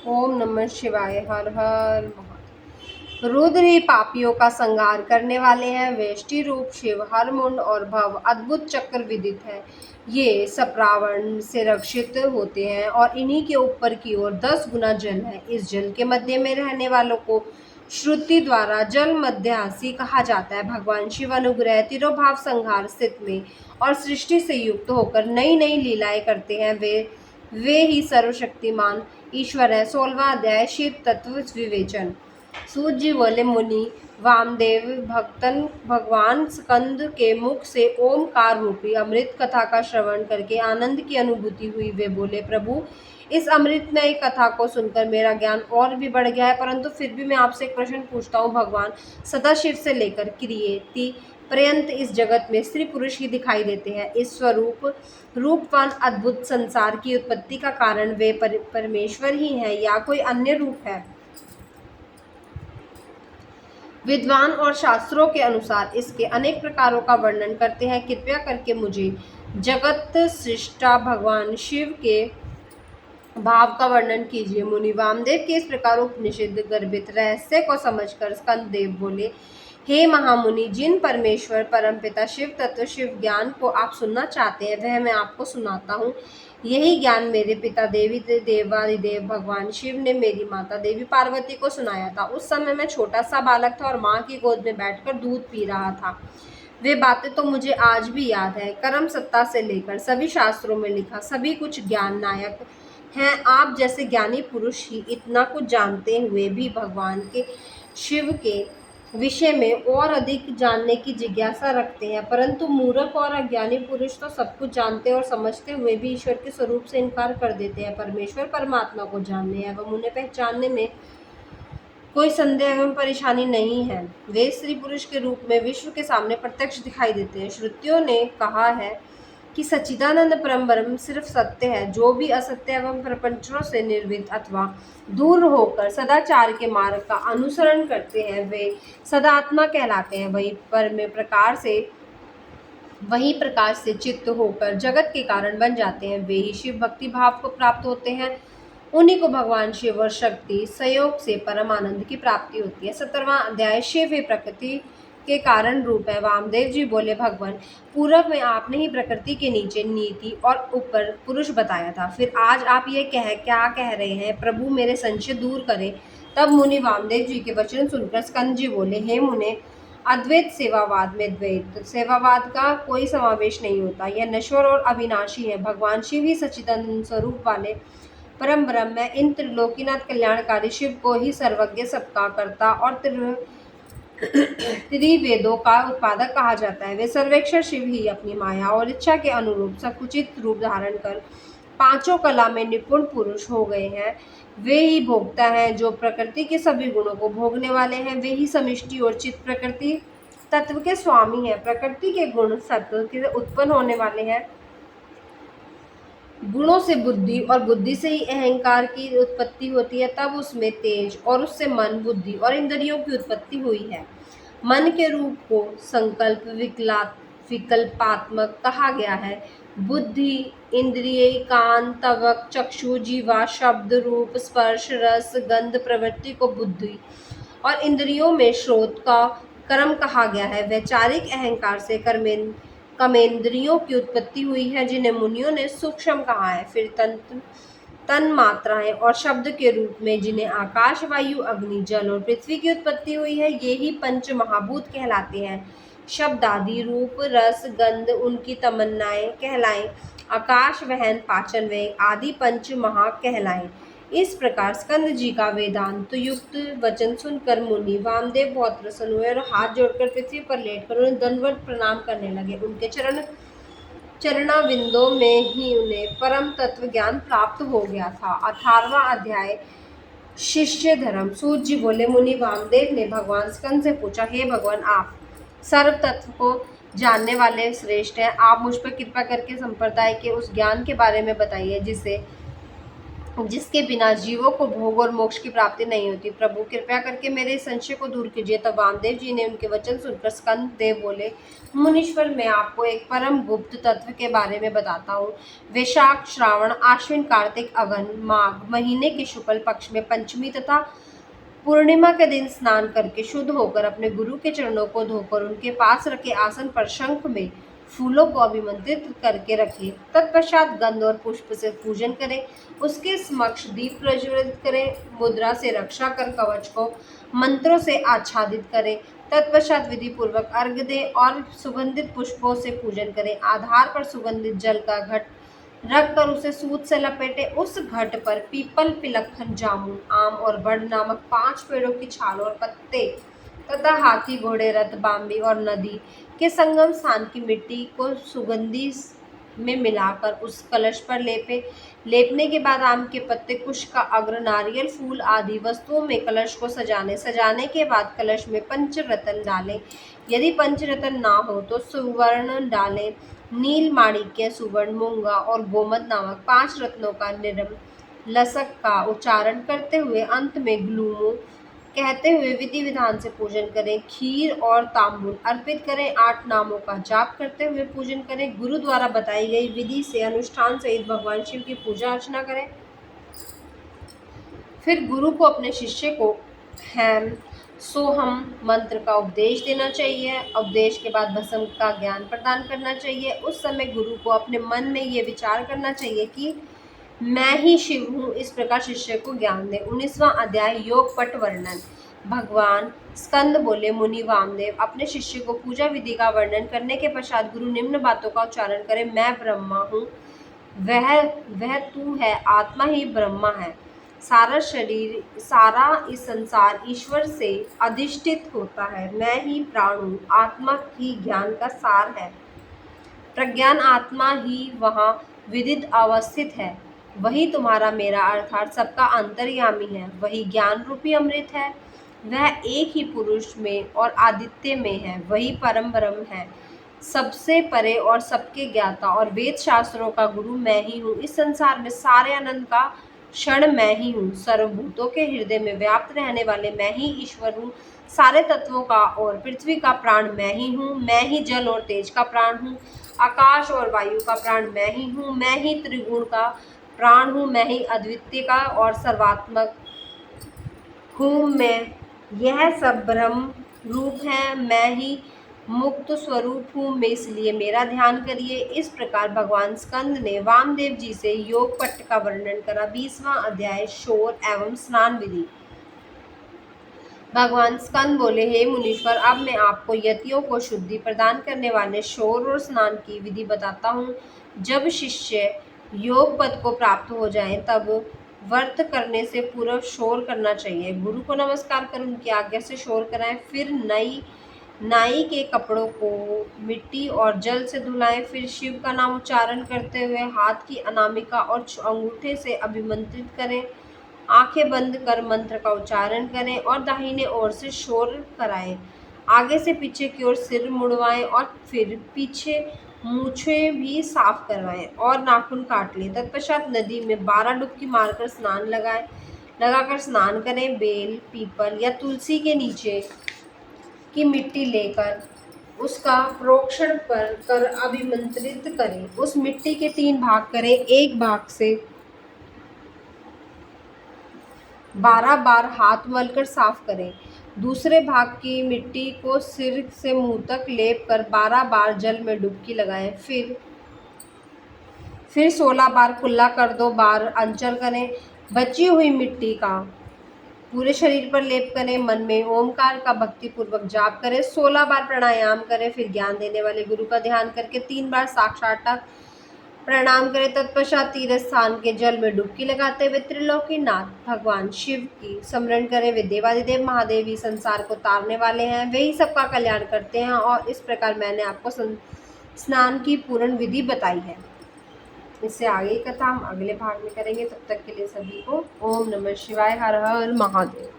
ओम नमः शिवाय। हर हर महादेव। रुद्र ही पापियों का संहार करने वाले हैं। वेष्टि रूप शिव हर मुंड और भव अद्भुत चक्र विदित है। ये सप्रावरण से रक्षित होते हैं और इन्हीं के ऊपर की ओर 10 गुना जल है। इस जल के मध्य में रहने वालों को श्रुति द्वारा जल मध्यासी कहा जाता है। भगवान शिव अनुग्रह तिरोभाव संहार स्थित में और सृष्टि से युक्त होकर नई नई लीलाएं करते हैं। वे ही सर्वशक्तिमान ईश्वर है। 16वां अध्याय शिव तत्व विवेचन। सूत जी बोले, मुनि वामदेव भक्तन भगवान स्कंद के मुख से ओमकार रूपी अमृत कथा का श्रवण करके आनंद की अनुभूति हुई। वे बोले, प्रभु इस अमृतमय कथा को सुनकर मेरा ज्ञान और भी बढ़ गया है, परंतु फिर भी मैं आपसे एक प्रश्न पूछता हूँ। भगवान सदाशिव से लेकर क्रिएति पर्यंत इस जगत में स्त्री पुरुष ही दिखाई देते हैं। इस रूपवान अद्भुत संसार की उत्पत्ति का कारण वे परमेश्वर ही हैं या कोई अन्य रूप है? विद्वान और शास्त्रों के अनुसार इसके अनेक प्रकारों का वर्णन करते हैं। कृपया करके मुझे जगत सृष्टा भगवान शिव के भाव का वर्णन कीजिए। मुनि वामदेव के इस प्रकार उपनिषद गर्भित रहस्य को समझकर स्कंद देव बोले, हे महामुनि, जिन परमेश्वर परमपिता शिव तत्व शिव ज्ञान को आप सुनना चाहते हैं वह मैं आपको सुनाता हूँ। यही ज्ञान मेरे पिता देवादिदेव भगवान शिव ने मेरी माता देवी पार्वती को सुनाया था। उस समय मैं छोटा सा बालक था और माँ की गोद में बैठकर दूध पी रहा था। वे बातें तो मुझे आज भी याद है। कर्म सत्ता से लेकर सभी शास्त्रों में लिखा सभी कुछ ज्ञान नायक हैं। आप जैसे ज्ञानी पुरुष ही इतना कुछ जानते हुए भी भगवान के शिव के विषय में और अधिक जानने की जिज्ञासा रखते हैं, परंतु मूर्ख और अज्ञानी पुरुष तो सब कुछ जानते और समझते हुए भी ईश्वर के स्वरूप से इनकार कर देते हैं। परमेश्वर परमात्मा को जानने एवं उन्हें पहचानने में कोई संदेह एवं परेशानी नहीं है। वे स्त्री पुरुष के रूप में विश्व के सामने प्रत्यक्ष दिखाई देते हैं। श्रुतियों ने कहा है कि सच्चिदानंद परम ब्रह्म सिर्फ सत्य है। जो भी असत्य एवं प्रपंचों से निर्वित अथवा दूर होकर सदाचार के मार्ग का अनुसरण करते हैं वे सदात्मा कहलाते हैं। वही प्रकाश से चित्त होकर जगत के कारण बन जाते हैं। वे ही शिव भक्ति भाव को प्राप्त होते हैं। उन्हीं को भगवान शिव और शक्ति संयोग से परम आनंद की प्राप्ति होती है। 17वां अध्याय शिव ही प्रकृति के कारण रूप है। वामदेव जी बोले, भगवान पूर्व में आपने ही प्रकृति के नीचे नीति और ऊपर पुरुष बताया था, फिर आज आप ये क्या कह रहे हैं? प्रभु मेरे संशय दूर करें। तब मुनि वामदेव जी के वचन सुनकर स्कंद जी बोले, हे मुने, अद्वैत सेवावाद में द्वैत सेवावाद का कोई समावेश नहीं होता। यह नश्वर और अविनाशी है। भगवान शिव ही सच्चिदानंद स्वरूप वाले परम ब्रह्म है। इन त्रिलोकीनाथ कल्याणकारी शिव को ही सर्वज्ञ, सबका कर्ता और त्रिवेदों का उत्पादक कहा जाता है। वे सर्वेक्षर शिव ही अपनी माया और इच्छा के अनुरूप संकुचित रूप धारण कर पांचों कला में निपुण पुरुष हो गए हैं। वे ही भोगता हैं जो प्रकृति के सभी गुणों को भोगने वाले हैं। वे ही समिष्टि और चित्त प्रकृति तत्व के स्वामी हैं। प्रकृति के गुण सत्व के उत्पन्न होने वाले हैं। गुणों से बुद्धि और बुद्धि से ही अहंकार की उत्पत्ति होती है। तब उसमें तेज और उससे मन, बुद्धि और इंद्रियों की उत्पत्ति हुई है। मन के रूप को संकल्प विकल्पात्मक कहा गया है। बुद्धि, इंद्रिय, कान, त्वक, चक्षु, जीवा, शब्द, रूप, स्पर्श, रस, गंध प्रवृत्ति को बुद्धि और इंद्रियों में श्रोत का कर्म कहा गया है। वैचारिक अहंकार से कर्मेंद्रियों की उत्पत्ति हुई है, जिन्हें मुनियों ने सूक्ष्म कहा है। फिर तन मात्राएं और शब्द के रूप में जिन्हें आकाश, वायु, अग्नि, जल और पृथ्वी की उत्पत्ति हुई है, ये ही पंच महाभूत कहलाते हैं। शब्द आदि, रूप, रस, गंध उनकी तमन्नाएं कहलाएं। आकाश, वहन, पाचन, वेग आदि पंच महा कहलाएं। इस प्रकार स्कंद जी का वेदांत युक्त वचन सुनकर मुनि वामदेव बहुत प्रसन्न हुए और हाथ जोड़कर पृथ्वी पर लेटकर उन्हें दंडवत प्रणाम करने लगे। उनके चरणाविंदों में ही उन्हें परम तत्व ज्ञान प्राप्त हो गया था। 18वां अध्याय शिष्य धर्म। सूत जी बोले, मुनि वामदेव ने भगवान स्कंद से पूछा, हे भगवान, आप सर्व तत्व को जानने वाले श्रेष्ठ हैं। आप मुझ पर कृपा करके संप्रदाय के उस ज्ञान के बारे में बताइए जिसे जिसके बिना जीवों को भोग और मोक्ष की प्राप्ति नहीं होती। प्रभु कृपया करके मेरे इस संशय को दूर कीजिए। तब वामदेव जी ने उनके वचन सुनकर स्कंद देव बोले, मुनीश्वर, मैं आपको एक परम गुप्त तत्व के बारे में बताता हूँ। वैशाख, श्रावण, आश्विन, कार्तिक, अगन, माघ महीने के शुक्ल पक्ष में पंचमी तथा पूर्णिमा के दिन स्नान करके शुद्ध होकर अपने गुरु के चरणों को धोकर उनके पास रखे आसन पर शंख में फूलों को अभिमंत्रित करके रखें। तत्पश्चात गंध और पुष्प से पूजन करें। उसके समक्ष दीप प्रज्वलित करें। मुद्रा से रक्षा कर कवच को मंत्रों से आच्छादित करें। तत्पश्चात विधि पूर्वक अर्घ्य दें और सुगंधित पुष्पों से पूजन करें। आधार पर सुगंधित जल का घट रख कर उसे सूत से लपेटे। उस घट पर पीपल, पिलखन, जामुन, आम और बड़ नामक 5 पेड़ों की छाल और पत्ते तथा हाथी, घोड़े, रथ, बाम्बी और नदी के संगम स्थान की मिट्टी को सुगंधि में मिलाकर उस कलश पर लेपने के बाद आम के पत्ते, कुश का अग्र, नारियल, फूल आदि वस्तुओं में कलश को सजाने के बाद कलश में पंचरत्न डालें। यदि पंचरत्न ना हो तो सुवर्ण डालें। नील, माणिक्य, सुवर्ण, मूंगा और गोमद नामक 5 रत्नों का निर्म लसक का उच्चारण करते हुए अंत में ग्लूमो कहते हुए विधि विधान से पूजन करें। खीर और तांबूल अर्पित करें। 8 नामों का जाप करते हुए पूजन करें। गुरु द्वारा बताई गई विधि से अनुष्ठान सहित भगवान शिव की पूजा अर्चना करें। फिर गुरु को अपने शिष्य को हैम सोहम मंत्र का उपदेश देना चाहिए। उपदेश के बाद भस्म का ज्ञान प्रदान करना चाहिए। उस समय गुरु को अपने मन में ये विचार करना चाहिए कि मैं ही शिव हूँ। इस प्रकार शिष्य को ज्ञान दे। 19वां अध्याय योग पट वर्णन। भगवान स्कंद बोले, मुनि वामदेव, अपने शिष्य को पूजा विधि का वर्णन करने के पश्चात गुरु निम्न बातों का उच्चारण करे। मैं ब्रह्मा हूँ, वह तू है, आत्मा ही ब्रह्मा है। सारा इस संसार ईश्वर से अधिष्ठित होता है। मैं ही प्राण हूँ, आत्मा ही ज्ञान का सार है। प्रज्ञान आत्मा ही वहाँ विदित अवस्थित है। वही तुम्हारा मेरा अर्थात सबका अंतर्यामी है। वही ज्ञान रूपी अमृत है। वह एक ही पुरुष में और आदित्य में है। वही परम ब्रह्म है, सबसे परे और सबके ज्ञाता और वेद शास्त्रों का गुरु मैं ही हूँ। इस संसार में सारे आनंद का क्षण मैं ही हूँ। सर्वभूतों के हृदय में व्याप्त रहने वाले मैं ही ईश्वर हूँ। सारे तत्वों का और पृथ्वी का प्राण मैं ही हूँ। मैं ही जल और तेज का प्राण हूँ। आकाश और वायु का प्राण मैं ही हूँ। मैं ही त्रिगुण का प्राण हूँ। मैं ही अद्वितीय का और सर्वात्मक हूँ। मैं यह सब ब्रह्म रूप है। मैं ही मुक्त स्वरूप हूँ। मैं इसलिए मेरा ध्यान करिए। इस प्रकार भगवान स्कंद ने वामदेव जी से योग पट्ट का वर्णन करा। 20वां अध्याय शोर एवं स्नान विधि। भगवान स्कंद बोले, हे मुनीश्वर, अब मैं आपको यतियों को शुद्धि प्रदान करने वाले शोर और स्नान की विधि बताता हूँ। जब शिष्य योग पद को प्राप्त हो जाए तब व्रत करने से पूर्व शोर करना चाहिए। गुरु को नमस्कार कर उनकी आज्ञा से शोर कराएं। फिर नाई के कपड़ों को मिट्टी और जल से धुलाएं। फिर शिव का नाम उच्चारण करते हुए हाथ की अनामिका और अंगूठे से अभिमंत्रित करें। आंखें बंद कर मंत्र का उच्चारण करें और दाहिने ओर से शोर कराएं। आगे से पीछे की ओर सिर मुड़वाएं और फिर पीछे मूछें भी साफ करवाएं और नाखून काट लें। तत्पश्चात नदी में 12 डुबकी मारकर लगाकर स्नान करें। बेल, पीपल या तुलसी के नीचे की मिट्टी लेकर उसका प्रोक्षण कर अभिमंत्रित करें। उस मिट्टी के 3 भाग करें। एक भाग से 12 बार हाथ मलकर साफ करें। दूसरे भाग की मिट्टी को सिर से मुंह तक लेप कर 12 बार जल में डुबकी लगाएं। फिर 16 बार कुल्ला कर 2 बार अंचल करें। बची हुई मिट्टी का पूरे शरीर पर लेप करें। मन में ओमकार का भक्ति पूर्वक जाप करें। 16 बार प्राणायाम करें। फिर ज्ञान देने वाले गुरु का ध्यान करके 3 बार साक्षात प्रणाम करें। तत्पश्चात तीर्थ स्थान के जल में डुबकी लगाते हुए त्रिलोकीनाथ भगवान शिव की स्मरण करें। वे देवादिदेव महादेव ही संसार को तारने वाले हैं। वे ही सबका कल्याण करते हैं। और इस प्रकार मैंने आपको स्नान की पूर्ण विधि बताई है। इससे आगे की कथा हम अगले भाग में करेंगे। तब तक के लिए सभी को ओम नमः शिवाय। हर हर महादेव।